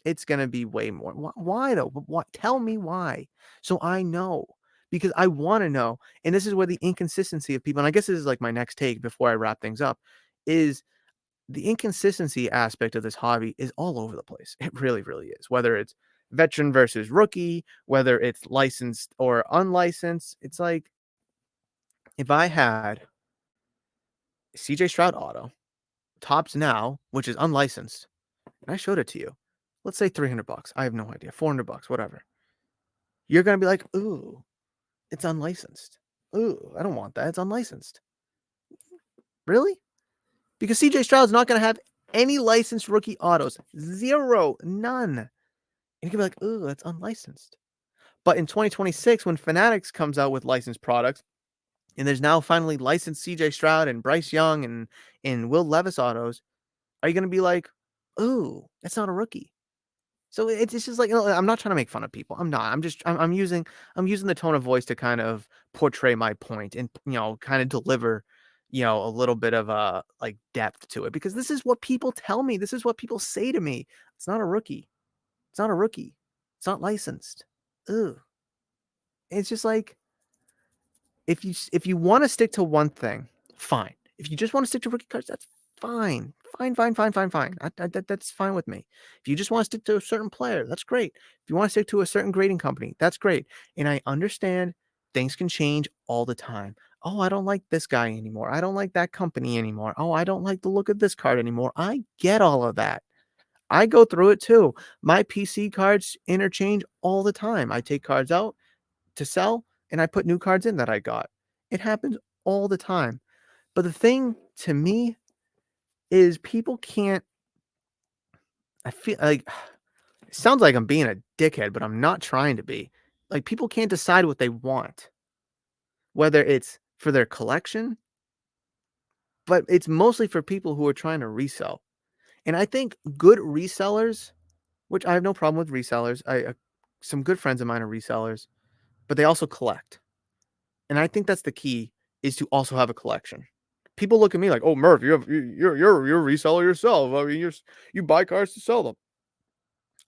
it's going to be way more. Why though? What? Tell me why. So I know, because I want to know. And this is where the inconsistency of people, and I guess this is my next take before I wrap things up, is the inconsistency aspect of this hobby is all over the place. It really, really is. Whether it's veteran versus rookie, whether it's licensed or unlicensed, it's like if I had CJ Stroud auto, Tops Now, which is unlicensed, and I showed it to you, let's say $300. I have no idea, $400, whatever. You're gonna be like, ooh, it's unlicensed. Ooh, I don't want that. It's unlicensed. Really? Because CJ Stroud's not gonna have any licensed rookie autos. Zero. None. And you can be like, ooh, that's unlicensed. But in 2026, when Fanatics comes out with licensed products, and there's now finally licensed CJ Stroud and Bryce Young and Will Levis autos, are you going to be like, ooh, that's not a rookie? So it's just I'm not trying to make fun of people. I'm not. I'm using the tone of voice to kind of portray my point and kind of deliver a little bit of a depth to it, because this is what people tell me. This is what people say to me. It's not a rookie. It's not a rookie. It's not licensed. Ugh. It's just if you want to stick to one thing, fine. If you just want to stick to rookie cards, that's fine. Fine, fine, fine, fine, fine. That's fine with me. If you just want to stick to a certain player, that's great. If you want to stick to a certain grading company, that's great. And I understand things can change all the time. Oh, I don't like this guy anymore. I don't like that company anymore. Oh, I don't like the look of this card anymore. I get all of that. I go through it too. My PC cards interchange all the time. I take cards out to sell, and I put new cards in that I got. It happens all the time. But the thing to me is people can't I feel like it sounds like I'm being a dickhead, but I'm not trying to be. People can't decide what they want, whether it's for their collection, but it's mostly for people who are trying to resell. And I think good resellers, which I have no problem with resellers. Some good friends of mine are resellers, but they also collect. And I think that's the key, is to also have a collection. People look at me like, "Oh, Murph, you're a reseller yourself. I mean, you buy cars to sell them."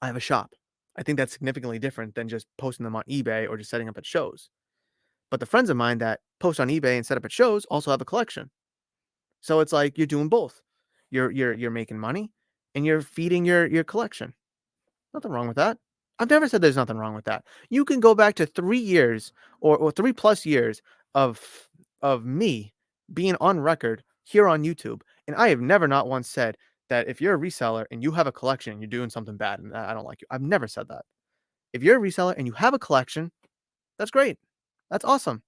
I have a shop. I think that's significantly different than just posting them on eBay or just setting up at shows. But the friends of mine that post on eBay and set up at shows also have a collection. So it's like you're doing both. You're making money and you're feeding your collection. Nothing wrong with that. I've never said there's nothing wrong with that. You can go back to 3 years or 3 plus years of me being on record here on YouTube, and I have never not once said that if you're a reseller and you have a collection, you're doing something bad and I don't like you. I've never said that. If you're a reseller and you have a collection, that's great. That's awesome.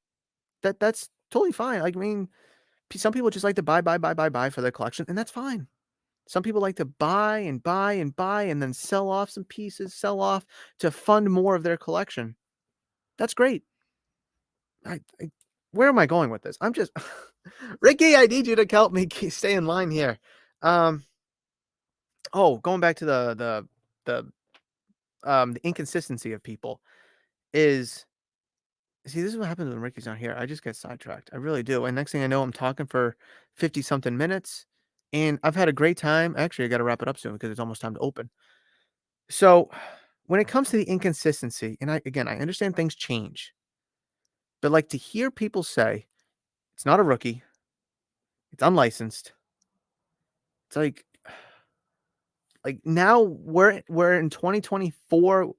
That's totally fine. Like, I mean, some people just like to buy for their collection, and that's fine. Some people like to buy and buy and buy and then sell off some pieces, sell off to fund more of their collection. That's great. I where am I going with this? I'm just Ricky, I need you to help me stay in line here. Um, going back to the inconsistency of people is, see, this is what happens when Ricky's not here. I just get sidetracked. I really do. And next thing I know, I'm talking for 50 something minutes and I've had a great time. Actually, I got to wrap it up soon because it's almost time to open. So, when it comes to the inconsistency, and I understand things change, but like to hear people say it's not a rookie, it's unlicensed. It's like now we're in 2024.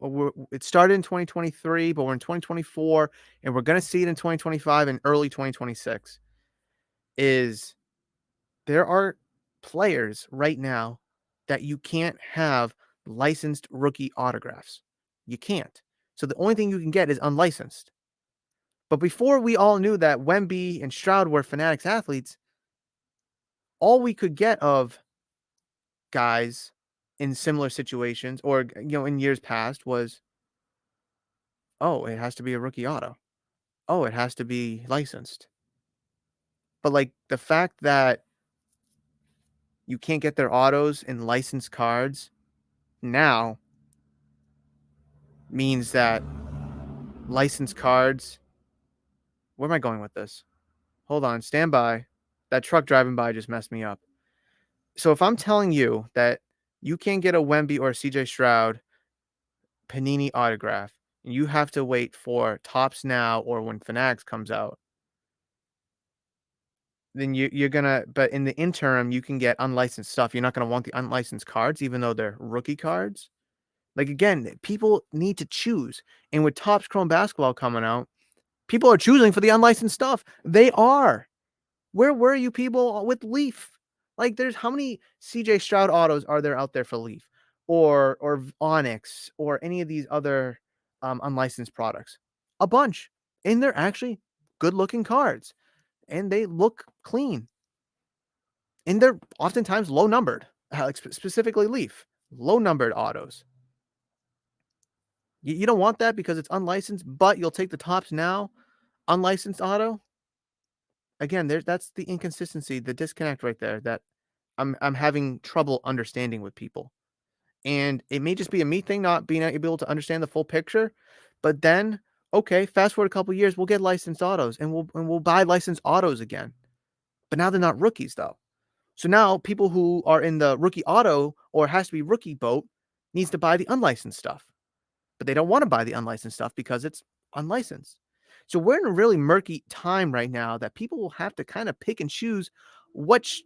It started in 2023, but we're in 2024, and we're gonna see it in 2025 and early 2026. Is there are players right now that you can't have licensed rookie autographs. You can't. So the only thing you can get is unlicensed. But before we all knew that Wemby and Stroud were Fanatics athletes, all we could get of guys in similar situations or in years past was, oh, it has to be a rookie auto. Oh, it has to be licensed. But like the fact that you can't get their autos in licensed cards now means that licensed cards, where am I going with this? Hold on, stand by. That truck driving by just messed me up. So if I'm telling you that you can't get a Wemby or a CJ Stroud Panini autograph, and you have to wait for Tops Now or when Fanatics comes out, then you're gonna. But in the interim, you can get unlicensed stuff. You're not gonna want the unlicensed cards, even though they're rookie cards. Like again, people need to choose. And with Topps Chrome Basketball coming out, people are choosing for the unlicensed stuff. They are. Where were you people with Leaf? Like, there's how many CJ Stroud autos are there out there for Leaf, or Onyx, or any of these other unlicensed products? A bunch, and they're actually good-looking cards, and they look clean, and they're oftentimes low-numbered. Like specifically Leaf, low-numbered autos. You don't want that because it's unlicensed, but you'll take the Tops Now unlicensed auto. Again, that's the inconsistency, the disconnect right there that I'm having trouble understanding with people. And it may just be a me thing, not being able to understand the full picture. But then, okay, fast forward a couple years, we'll get licensed autos and we'll buy licensed autos again. But now they're not rookies though. So now people who are in the rookie auto or has to be rookie boat needs to buy the unlicensed stuff. But they don't want to buy the unlicensed stuff because it's unlicensed. So we're in a really murky time right now that people will have to kind of pick and choose which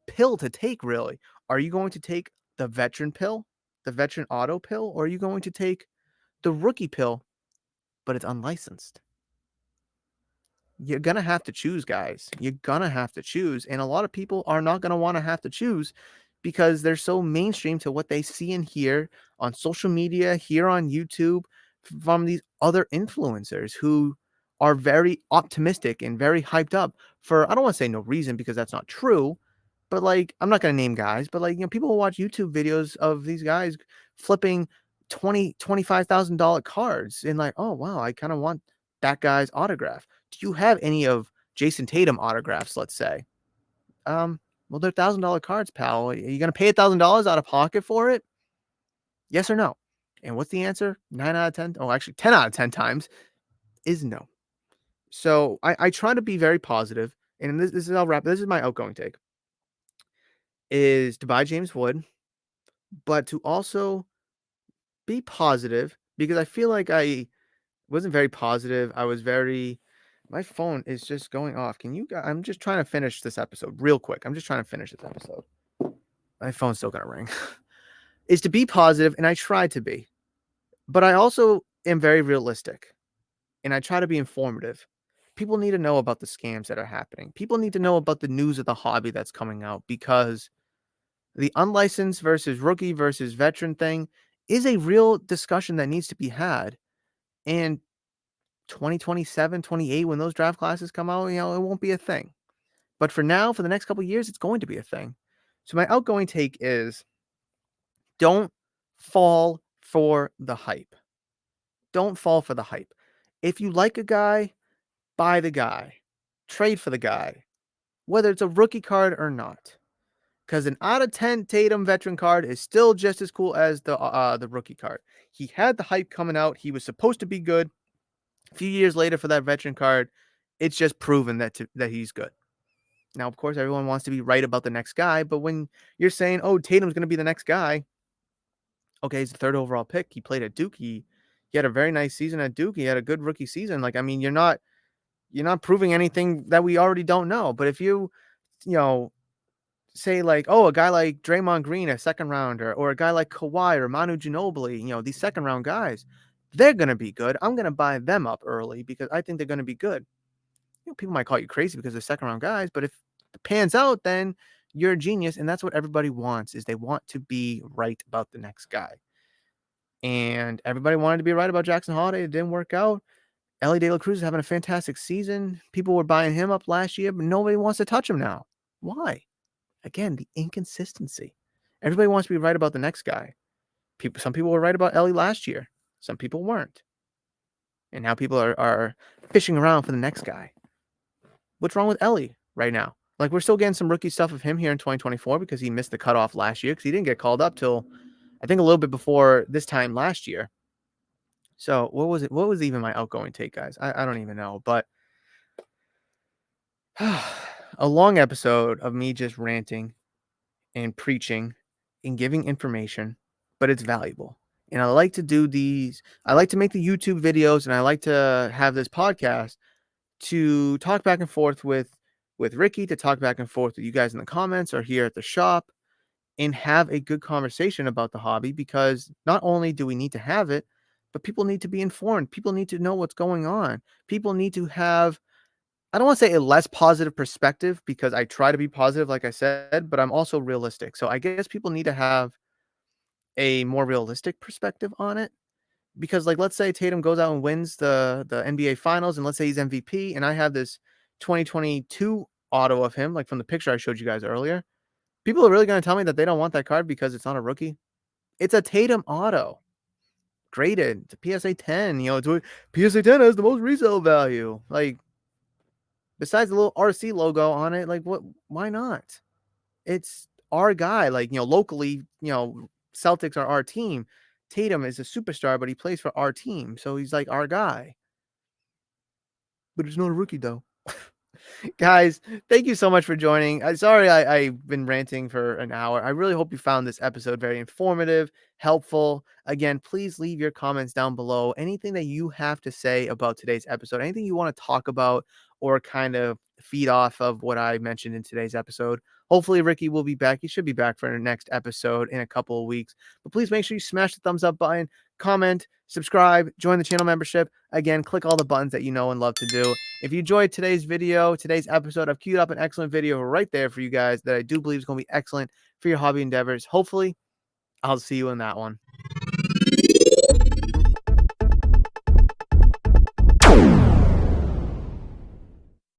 pill to take. Really, are you going to take the veteran pill, the veteran auto pill, or are you going to take the rookie pill, but it's unlicensed? You're gonna have to choose, guys. You're gonna have to choose, and a lot of people are not gonna want to have to choose because they're so mainstream to what they see and hear on social media, here on YouTube, from these other influencers who are very optimistic and very hyped up for, I don't want to say no reason because that's not true, but like I'm not gonna name guys, but like people who watch YouTube videos of these guys flipping $25,000 cards and like, oh wow, I kind of want that guy's autograph. Do you have any of Jason Tatum autographs, let's say? Well, they're $1,000 cards, pal. Are you going to pay $1,000 out of pocket for it? Yes or no? And what's the answer? 9 out of 10? Oh, actually 10 out of 10 times is no. So I try to be very positive, and this is I'll wrap. This is my outgoing take: is to buy James Wood, but to also be positive because I feel like I wasn't very positive. I was very. My phone is just going off. I'm just trying to finish this episode real quick. I'm just trying to finish this episode. My phone's still gonna ring. Is to be positive, and I try to be, but I also am very realistic, and I try to be informative. People need to know about the scams that are happening. People need to know about the news of the hobby that's coming out because the unlicensed versus rookie versus veteran thing is a real discussion that needs to be had. And 2027, 28, when those draft classes come out, it won't be a thing. But for now, for the next couple of years, it's going to be a thing. So my outgoing take is don't fall for the hype. Don't fall for the hype. If you like a guy, buy the guy. Trade for the guy, whether it's a rookie card or not. Because an out of 10 Tatum veteran card is still just as cool as the rookie card. He had the hype coming out. He was supposed to be good. A few years later for that veteran card, it's just proven that he's good. Now, of course, everyone wants to be right about the next guy, but when you're saying, "Oh, Tatum's going to be the next guy," okay, he's the third overall pick. He played at Duke. He had a very nice season at Duke. He had a good rookie season. Like, I mean, you're not proving anything that we already don't know. But if you know, say like, oh, a guy like Draymond Green, a second rounder, or a guy like Kawhi or Manu Ginobili, these second round guys, they're going to be good. I'm going to buy them up early because I think they're going to be good. People might call you crazy because they're second round guys, but if it pans out, then you're a genius. And that's what everybody wants is they want to be right about the next guy. And everybody wanted to be right about Jackson Holiday. It didn't work out. Ellie De La Cruz is having a fantastic season. People were buying him up last year, but nobody wants to touch him now. Why? Again, the inconsistency. Everybody wants to be right about the next guy. Some people were right about Ellie last year. Some people weren't. And now people are fishing around for the next guy. What's wrong with Ellie right now? Like, we're still getting some rookie stuff of him here in 2024 because he missed the cutoff last year because he didn't get called up till, I think, a little bit before this time last year. So what was it? What was even my outgoing take, guys? I don't even know. But a long episode of me just ranting and preaching and giving information, but it's valuable. And I like to do these. I like to make the YouTube videos, and I like to have this podcast to talk back and forth with Ricky, to talk back and forth with you guys in the comments or here at the shop, and have a good conversation about the hobby. Because not only do we need to have it, but people need to be informed. People need to know what's going on. People need to have, I don't want to say a less positive perspective because I try to be positive, like I said, but I'm also realistic. So I guess people need to have a more realistic perspective on it. Because, like, let's say Tatum goes out and wins the NBA Finals, and let's say he's MVP, and I have this 2022 auto of him, like from the picture I showed you guys earlier. People are really going to tell me that they don't want that card because it's not a rookie. It's a Tatum auto, graded. It's a PSA 10. PSA 10 has the most resale value. Like, besides the little RC logo on it, like, what? Why not? It's our guy. Like, locally, Celtics are our team. Tatum is a superstar, but he plays for our team, so he's like our guy. But it's not a rookie, though. Guys, thank you so much for joining. Sorry I've been ranting for an hour. I really hope you found this episode very informative, helpful. Again, please leave your comments down below. Anything that you have to say about today's episode, anything you want to talk about or kind of feed off of what I mentioned in today's episode. Hopefully, Ricky will be back. He should be back for the next episode in a couple of weeks. But please make sure you smash the thumbs up button, comment, subscribe, join the channel membership. Again, click all the buttons that you know and love to do. If you enjoyed today's video, today's episode, I've queued up an excellent video right there for you guys that I do believe is going to be excellent for your hobby endeavors. Hopefully, I'll see you in that one.